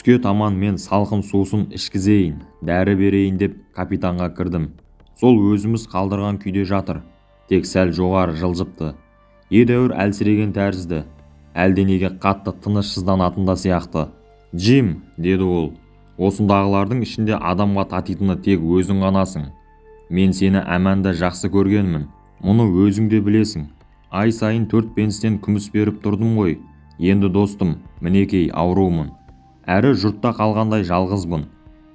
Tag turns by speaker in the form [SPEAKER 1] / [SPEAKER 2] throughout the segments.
[SPEAKER 1] Түске таман мен салқын сусын ішкізейін, дәрі берейін деп капитанға кірдім. Сол өзіміз қалдырған күйде жатыр. Тек сәл жоғары жылжыпты. Едәуір әлсіреген тәрізді. Әлденеге қатты тынышсызданатында сияқты. «Джим», деді ол, «осындағылардың ішінде адамға татитыны тек өзің ғанасың. Мен сені әмәнді жақсы көргенмін. Мұны өзің де білесің. Ай сайын 4 пенстен күміс беріп тұрдым ғой. Енді достым, мінекей аурумын. Әрі жұртта қалғандай жалғызбын.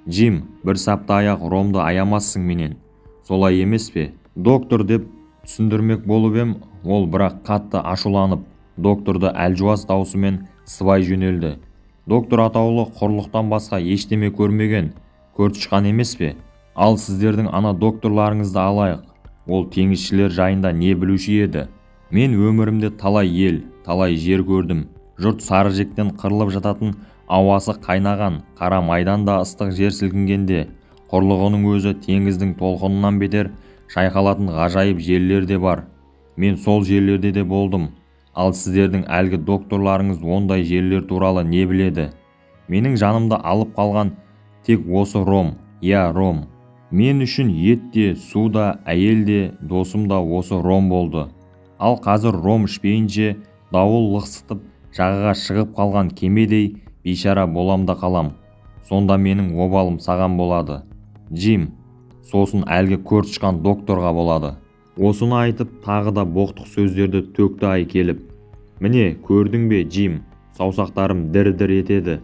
[SPEAKER 1] Джим, бір сапта аяқ ромды аямассың менен. Солай емес пе?» «Доктор» деп түсіндірмек болып ем, ол бірақ қатты ашуланып, докторды әлжуаз даусымен сыбай жөнелді. «Доктор атаулы құрлықтан басқа ештеме көрмеген, көртышқан емес пе? Ал сіздердің ана докторларыңызды алайық. Ол теңізшілер жайында не білуші еді? Мен өмірімде талай ел, талай жер көрдім. Жұрт сары жектен қырылып жататын, ауасы қайнаған, қара майданда ыстық жер сілкінгенде, құрлығының өзі теңіздің толқынынан бетер шайқалатын ғажайып жерлер де бар. Мен сол жерлерде де болдым. Ал сіздердің әлгі докторларыңыз ондай жерлер туралы не біледі? Менің жанымды алып қалған тек осы ром, ром. Мен үшін ет те, су да, әйел де, досым да осы ром болды. Ал қазір ром ішпейінше дауыл лықсытып жағаға шығып қалған кемедей бейшара болам да қалам. Сонда менің обалым саған болады, Джим. Сосын әлгі көртышқан докторға болады». Осыны айтып тағы да боқтық сөздерді төкті ай келіп. «Міне, көрдің бе, Джим, саусақтарым дір-дір етеді»,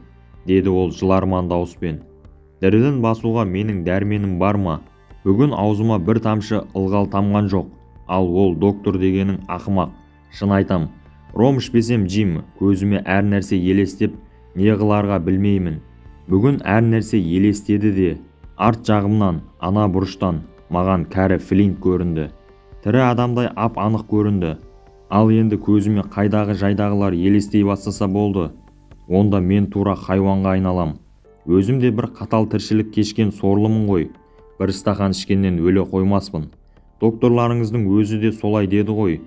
[SPEAKER 1] деді ол жыларман дауыспен. «Дірілін басуға менің дәрменім бар ма? Бүгін аузыма бір тамшы ылғал тамған жоқ. Ал ол доктор дегенің ақымақ. Шын айтам, ром ішпесем, Джим, көзіме әр нәрсе елестеп, не қыларға білмеймін. Бүгін әр нәрсе елестеді де, арт жағымнан, ана бұрыштан маған кәрі Флинт көрінді. Тірі адамдай ап-анық көрінді. Ал енді көзіме қайдағы жайдағылар елестей бастаса болды. Онда мен тура хайуанға айналам. Өзім де бір қатал тіршілік кешкен сорлымын ғой. Бір стақан ішкеннен өле қоймаспын. Докторларыңыздың өзі де солай деді ғой.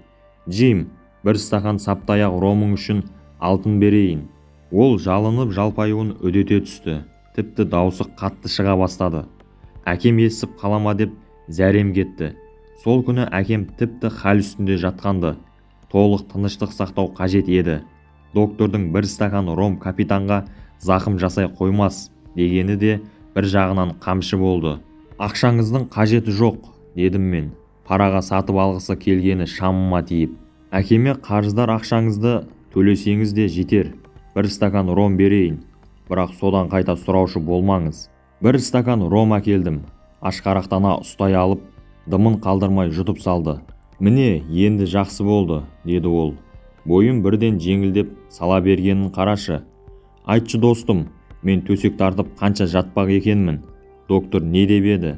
[SPEAKER 1] Джим, бір стақан саптаяқ ромың үшін алтын берейін». Ол жалынып жалпаюын үдете түсті. Тіпті даусы қатты шыға бастады. Әкем естіп қалама деп зәрем кетті. Сол күні әкем тіпті хал үстінде жатқанды. Толық тыныштық сақтау қажет еді. Доктордың бір стакан ром капитанға зақым жасай қоймас дегені де бір жағынан қамшы болды. «Ақшаңыздың қажеті жоқ», дедім мен. Параға сатып алғысы келгені шамыма тиіп. «Әкеме қарыздар ақшаңызды төлесеңіз де жетер. Бір стакан ром берейін. Бірақ содан қайта сұраушы болмаңыз». Бір стакан ром әкелдім. Ашқарақтана ұстай алып, дымын қалдырмай жұтып салды. «Міне, енді жақсы болды», деді ол. «Бойым бірден жеңілдеп сала бергенін қарашы. Айтшы достым, мен төсек тартып қанша жатпақ екенмін?» Доктор не деп еді?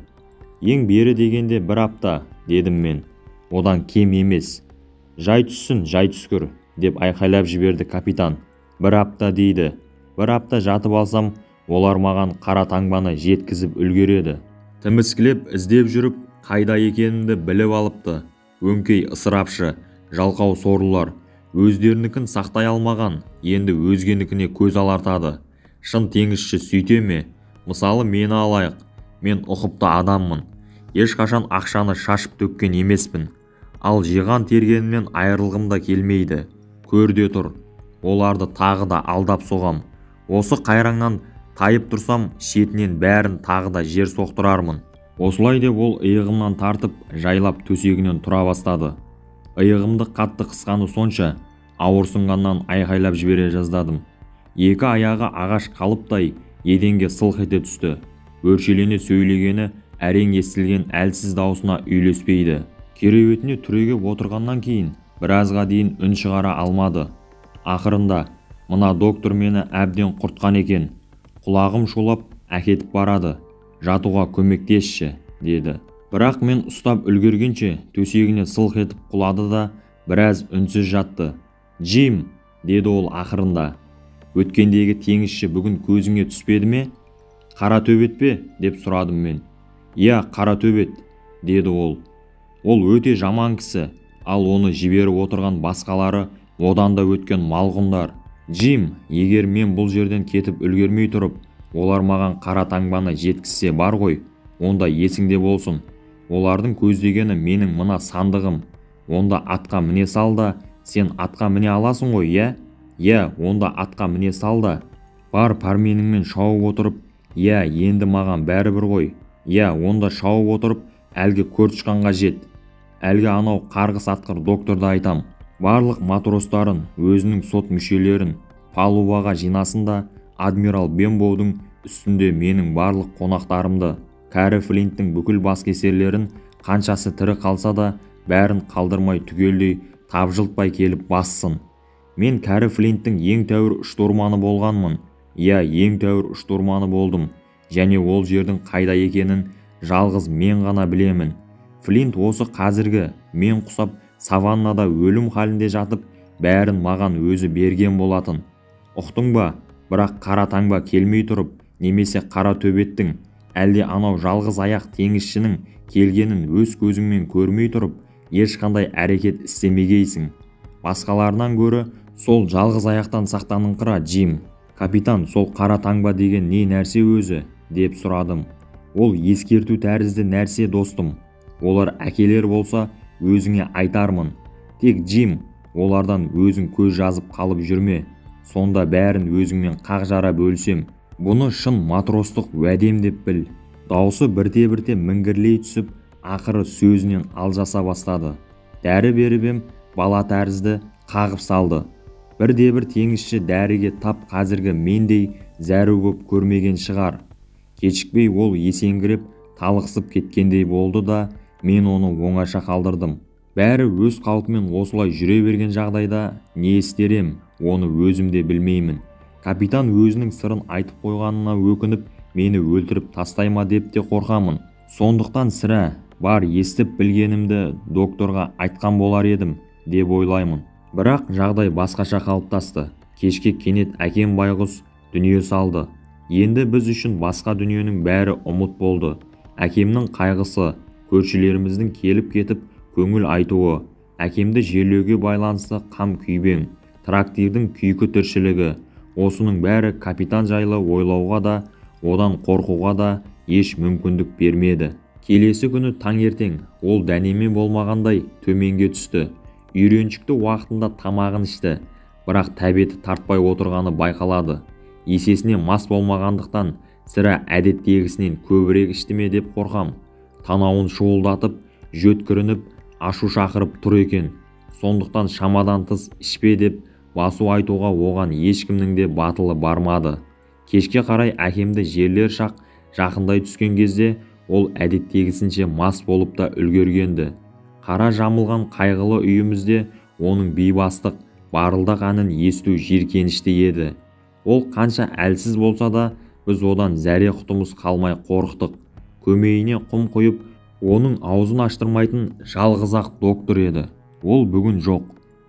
[SPEAKER 1] «Ең бері дегенде 1 апта», дедім мен. «Одан кем емес. Жай түссін, жай түскір», деп айқайлап жіберді капитан. 1 апта дейді. 1 апта жатып алсам, олар маған қара таңбаны жеткізіп үлгереді. Тіміскілеп іздеп жүріп, қайда екенімді біліп алыпты. Өңкей ысырапшы, жалқау сорлылар, өздерінікін сақтай алмаған, енді өзгенікіне көз алартады. Шын теңізші сөйте ме? Мысалы мені алайық. Мен ұқыпты адаммын. Ешқашан ақшаны шашып төккен емеспін. Ал жиған тергенімнен айырылғым да келмейді. Көрде тұр. Оларды тағы да алдап соғам. Осы қайраңнан тайып тұрсам, шетінен бәрін тағы да жер соқтырармын. Осылай деп ол иығымнан тартып, жайлап төсегінен тұра бастады. Иығымды қатты қысқаны сонша, ауырсынғаннан айқайлап жібере жаздадым. Екі аяғы ағаш қалыптай еденге сылқ ете түсті. Өршелене сөйлегені әрең естілген әлсіз даусына үйлеспейді. Кереуетіне түрегеп отырғаннан кейін біразға дейін үн шығара алмады. Ақырында, «Мына доктор мені әбден құртқан екен. Құлағым шулап әкетіп барады. Жатуға көмектесші», деді. Бірақ мен ұстап үлгергенше төсегіне сылқ етіп құлады да біраз үнсіз жатты. «Джим», деді ол ақырында. «Өткендегі теңізші бүгін көзіңе түспеді ме?» «Қара төбет пе?» деп сұрадым мен. «Иә, қара төбет», деді ол. «Ол өте жаман кісі, ал оны жіберіп отырған басқалары одан да өткен малғұндар», Джим, егер мен бұл жерден кетіп үлгермей тұрып, олар маған қара таңбаны жеткізсе бар ғой, онда есіңде болсын. Олардың көздегені менің мына сандығым. Онда атқа міне сал да, сен атқа міне аласың ғой, иә? Иә, онда атқа міне сал да. Бар пәрменіңмен шауып отырып, иә, енді маған бәрібір ғой. Иә, онда шауып отырып, әлгі көртышқанға жет. Әлгі анау қарғыс атқыр докторды айтам. Барлық матростарын, өзінің сот мүшелерін палубаға жинасын да, адмирал Бенбоудың үстінде менің барлық қонақтарымды, кәрі Флинттің бүкіл баскесерлерін қаншасы тірі қалса да, бәрін қалдырмай түгелдей тапжылтпай келіп бассын. Мен кәрі Флинттің ең тәуір штурманы болғанмын. Иә, ең тәуір штурманы болдым. Және ол жердің қайда екенін жалғыз мен ғана білемін. Флинт осы қазіргі мен құсап саваннада өлім халінде жатып, бәрін маған өзі берген болатын. Ұқтың ба? Бірақ қара таңба келмей тұрып, немесе қара төбеттің, әлде анау жалғыз аяқ теңізшінің келгенін өз көзіңмен көрмей тұрып, ешқандай әрекет істемегейсің. Басқаларынан гөрі сол жалғыз аяқтан сақтаныңқыра, Джим. Капитан, сол қара таңба деген не нәрсе өзі? Деп сұрадым. Ол ескерту тәрізді нәрсе, достым. Олар әкелер болса, өзіңе айтармын. Тек, Джим, олардан өзің көз жазып қалып жүрме. Сонда бәрін өзіңмен қақ жара бөлсем. Бұны шын матростық уәдем деп біл. Даусы бірте-бірте міңгірлей түсіп, ақыры сөзінен алжаса бастады. Дәрі беріп ем, бала тәрізді қағып салды. Бірде-бір теңізші дәріге тап қазіргі мендей зәру боп көрмеген шығар. Кешікпей ол есеңгіреп, талықсып кеткендей болды да, мен оны оңаша қалдырдым. Бәрі өз қалпымен осылай жүре берген жағдайда не істерем, оны өзім де білмеймін. Капитан өзінің сырын айтып қойғанына өкініп, мені өлтіріп тастайма деп те қорқамын. Сондықтан сірә бар естіп білгенімді докторға айтқан болар едім деп ойлаймын. Бірақ жағдай басқаша қалыптасты. Кешке кенет әкем байғұс дүние салды. Енді біз үшін басқа дүниенің бәрі ұмыт болды. Әкемнің қайғысы, көршілеріміздің келіп кетіп көңіл айтуы, әкемді жерлеуге байланысты қам күйбең, трактирдің күйкі тіршілігі, осының бәрі капитан жайлы ойлауға да, одан қорқуға да еш мүмкіндік бермеді. Келесі күні таңертең ол дәнеме болмағандай төменге түсті. Үйреншікті уақытында тамағын ішті, бірақ тәбеті тартпай отырғаны байқалады. Есесіне мас болмағандықтан сірә әдеттегісінен көбірек ішті ме деп қорқам. Танауын шуылдатып, жөткірініп, ашу шақырып тұр екен. Сондықтан шамадан тыс ішпе деп басу айтуға оған ешкімнің де батылы бармады. Кешке қарай әкемді жерлер шақ жақындай түскен кезде ол әдеттегісінше мас болып та үлгергенді. Қара жамылған қайғылы үйімізде оның бейбастық, барылдақ әнін есту жиіркенішті еді. Ол қанша әлсіз болса да, біз одан зәре құтымыз қалмай қорықтық. Көмейіне құм құйып, оның аузын аштырмайтын жалғыз-ақ доктор еді. Ол бүгін жоқ.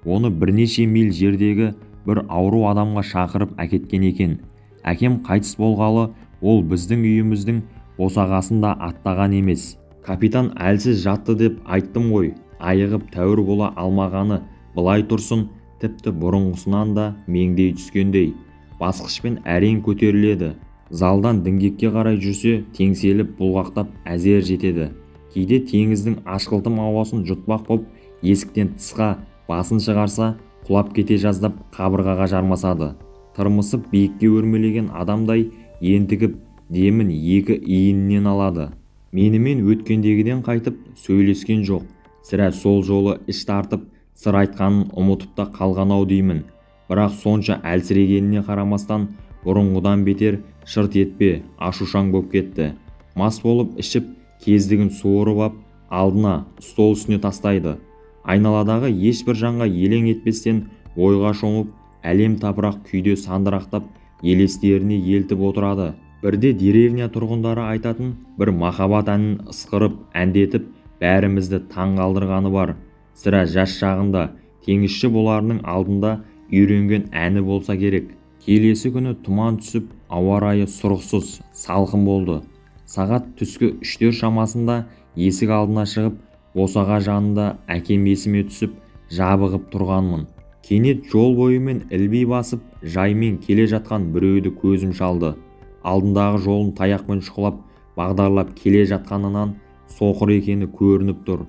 [SPEAKER 1] Оны бірнеше миль жердегі бір ауру адамға шақырып әкеткен екен. Әкем қайтыс болғалы, ол біздің үйіміздің босағасында аттаған емес. Капитан әлсіз жатты деп айттым ғой. Айығып тәуір бола алмағаны былай тұрсын, тіпті бұрынғысынан да меңдей түскендей. Басқышпен әрең көтеріледі. Залдан діңгекке қарай жүрсе, теңселіп бұлғақтап әзер жетеді. Кейде теңіздің ашқылтым ауасын жұтпақ боп, есіктен тысқа басын шығарса, құлап кете жаздап қабырғаға жармасады. Тырмысып биікке өрмелеген адамдай ентігіп демін екі иінінен алады. Менімен өткендегіден қайтып сөйлескен жоқ. Сірә сол жолы іш тартып, сыр айтқанын ұмытып та қалған-ау деймін. Бірақ сонша әлсірегеніне қарамастан, бұрынғыдан бетер шырт етпе, ашушаң боп кетті. Мас болып ішіп, кездігін суырып ап, алдына стол үстіне тастайды. Айналадағы ешбір жанға елең етпестен ойға шомып, әлем тапырақ күйде сандырақтап, елестеріне елтіп отырады. Бірде деревня тұрғындары айтатын бір махаббат әнін ысқырып, әндетіп, бәрімізді таң қалдырғаны бар. Сірә жас шағында теңізші боларының алдында үйренген әні болса керек. Келесі күні тұман түсіп, ауа райы сұрықсыз, салқын болды. Сағат түскі 3-4 шамасында есік алдына шығып, босаға жанында әкем есіме түсіп, жабығып тұрғанмын. Кенет жол бойымен ілби басып жаймен келе жатқан біреуді көзім шалды. Алдындағы жолын таяқпен шұқылап бағдарлап келе жатқанынан соқыр екені көрініп тұр.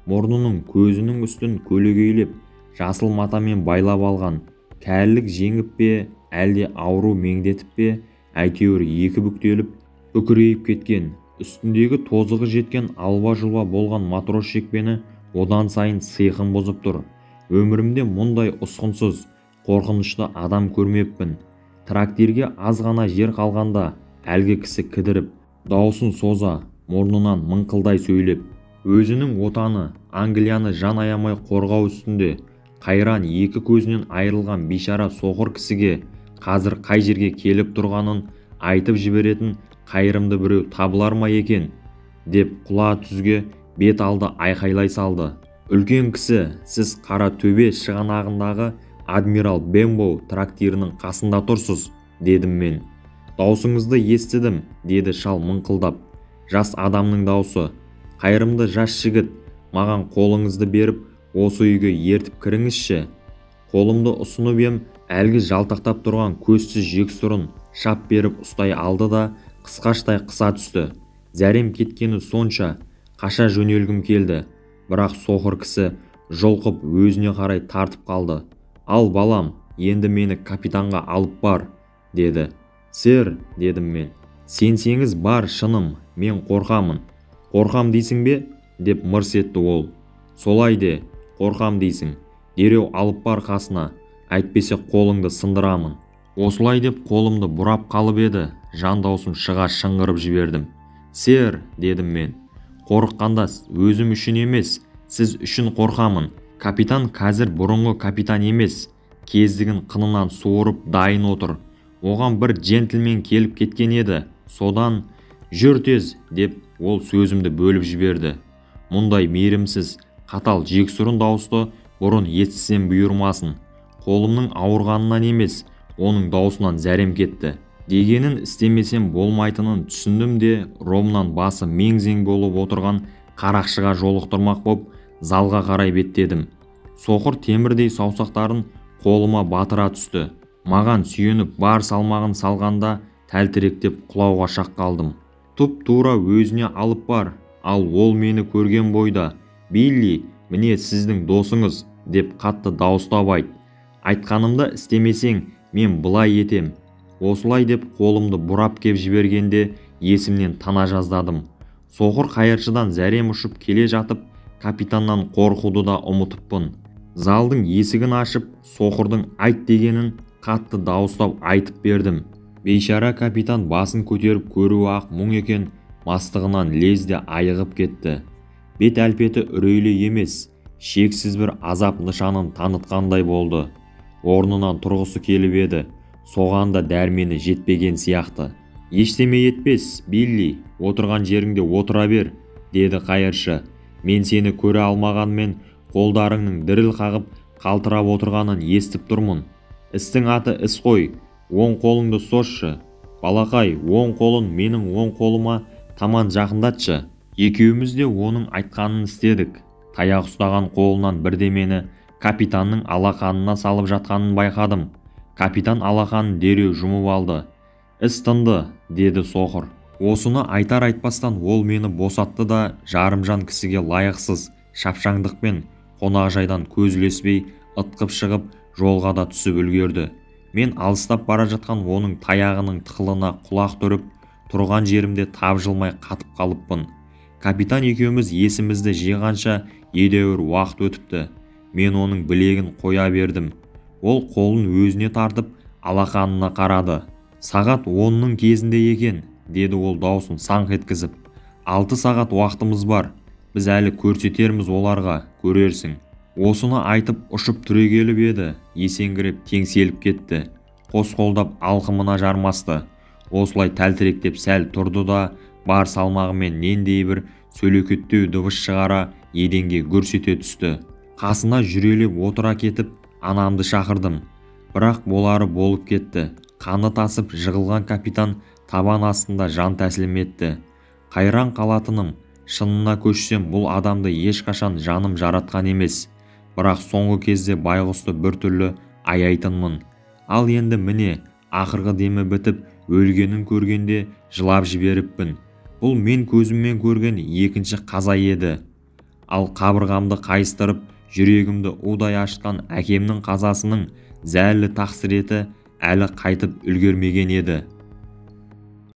[SPEAKER 1] Мұрнының көзінің үстін көлегейлеп жасыл матамен байлап алған. Кәрілік жеңіп пе, әлде ауру меңдетіп пе, әйтеуір екі бүктеліп үкірейіп кеткен. Үстіндегі тозығы жеткен алба-жұлба болған матрос шекпені одан сайын сиқын бұзып тұр. Өмірімде мұндай ұсқынсыз, қорқынышты адам көрмеппін. Трактирге аз ғана жер қалғанда әлгі кісі кідіріп, даусын соза, мұрнынан мыңқылдай сөйлеп, өзінің отаны Англияны жан аямай қорғау үстінде, қайран екі көзінен айырылған бейшара соқыр кісіге қазір қай жерге келіп тұрғанын айтып жіберетін қайырымды біреу табылар ма екен, деп құла түзге бет алды айқайлай салды. Үлкен кісі, сіз қара төбе шығанағындағы адмирал Бенбоу трактирінің қасында тұрсыз, дедім мен. Даусыңызды естідім, деді шал мыңқылдап. Жас адамның даусы. Қайырымды жас жігіт, маған қолыңызды беріп, осы үйге ертіп кіріңізші. Қолымды ұсынып ем, әлгі жалтақтап тұрған көзсіз жексұрын шап беріп ұстай алды да қысқаштай қыса түсті. Зәрем кеткені сонша, қаша жөнелгім келді. Бірақ соқыр кісі жұлқып өзіне қарай тартып қалды. Ал балам, енді мені капитанға алып бар, деді. Сэр, дедім мен. Сенсеңіз бар, шыным, мен қорқамын. Қорқам дейсің бе? Деп мырс етті ол. Солай де, қорқам дейсің. Дереу алып бар қасына, әйтпесе қолыңды сындырамын. Осылай деп қолымды бұрап қалып еді, жан даусын шыға шыңғырып жібердім. Сэр, дедім мен. Қорыққанда өзім үшін емес, сіз үшін қорқамын. Капитан қазір бұрынғы капитан емес, кездігін қынынан суырып дайын отыр. Оған бір джентльмен келіп кеткен еді. Содан, жүр тез, деп ол сөзімді бөліп жіберді. Мұндай мейірімсіз, қатал жексұрын дауысты бұрын естісем бұйырмасын. Қолымның ауырғанынан емес, оның даусынан зәрем кетті. Дегенін істемесем болмайтынын түсіндім де, ромнан басы мең-зең болып отырған қарақшыға жолықтырмақ боп, залға қарай беттедім. Соқыр темірдей саусақтарын қолыма батыра түсті. Маған сүйеніп бар салмағын салғанда тәлтіректеп құлауға шақ қалдым. Тұп-тура өзіне алып бар, ал ол мені көрген бойда, Билли, міне сіздің досыңыз, деп қатты дауыстап айт. Айтқанымды істемесең, мен былай етем. Осылай деп қолымды бұрап кеп жібергенде есімнен тана жаздадым. Соқыр қайыршыдан зәрем ұшып келе жатып, капитаннан қорқуды да ұмытыппын. Залдың есігін ашып, соқырдың айт дегенін қатты дауыстап айтып бердім. Бейшара капитан басын көтеріп көруі ақ мұң екен, мастығынан лезде айығып кетті. Бет әлпеті үрейлі емес, шексіз бір азап нышанын танытқандай болды. Орнынан тұрғысы келіп еді, соған да дәрмені жетпеген сияқты. Ештеме етпес, Билли, отырған жеріңде отыра бер, деді қайыршы. Мен сені көре алмағанмен қолдарыңның діріл қағып қалтырап отырғанын естіп тұрмын. Істің аты іс қой, оң қолыңды созшы. Балақай, оң қолын менің оң қолыма таман жақындатшы. Екеуміз де оның айтқанын істедік. Таяқ ұстаған қолынан бірдемені капитанның алақанына салып жатқанын байқадым. Капитан алақанын дереу жұмып алды. Іс тынды, деді соқыр. Осыны айтар-айтпастан ол мені босатты да жарымжан кісіге лайықсыз шапшаңдықпен қонақжайдан көз ілеспей ытқып шығып жолға да түсіп үлгерді. Мен алыстап бара жатқан оның таяғының тықылына құлақ түріп, тұрған жерімде тапжылмай қатып қалыппын. Капитан екеуміз есімізді жиғанша едәуір уақыт өтіпті. Мен оның білегін қоя бердім. Ол қолын өзіне тартып, алақанына қарады. Сағат 10-ның кезінде екен, деді ол даусын саңқ еткізіп. 6 сағат уақытымыз бар. Біз әлі көрсетерміз оларға, көрерсің. Осыны айтып ұшып түрегеліп еді, есеңгіреп теңселіп кетті. Қос қолдап алқымына жармасты. Осылай тәлтіректеп сәл тұрды да, бар салмағымен нендей бір сөлекеттеу дыбыс шығара еденге гүрс ете түсті. Қасына жүрелеп отыра кетіп, анамды шақырдым. Бірақ болары болып кетті. Қаны тасып жығылған капитан табан астында жан тәсілім етті. Қайран қалатыным, шынына көшсем бұл адамды ешқашан жаным жаратқан емес. бірақ соңғы кезде байғұсты біртүрлі аяйтынмын. Ал енді міне ақырғы демі бітіп өлгенін көргенде жылап жіберіппін. Бұл мен көзіммен көрген екінші қаза еді. Ал қабырғамды қайыстырып жүрегімді удай ашқан әкемнің қазасының зәлі тақсіреті әлі қайтып үлгермеген еді.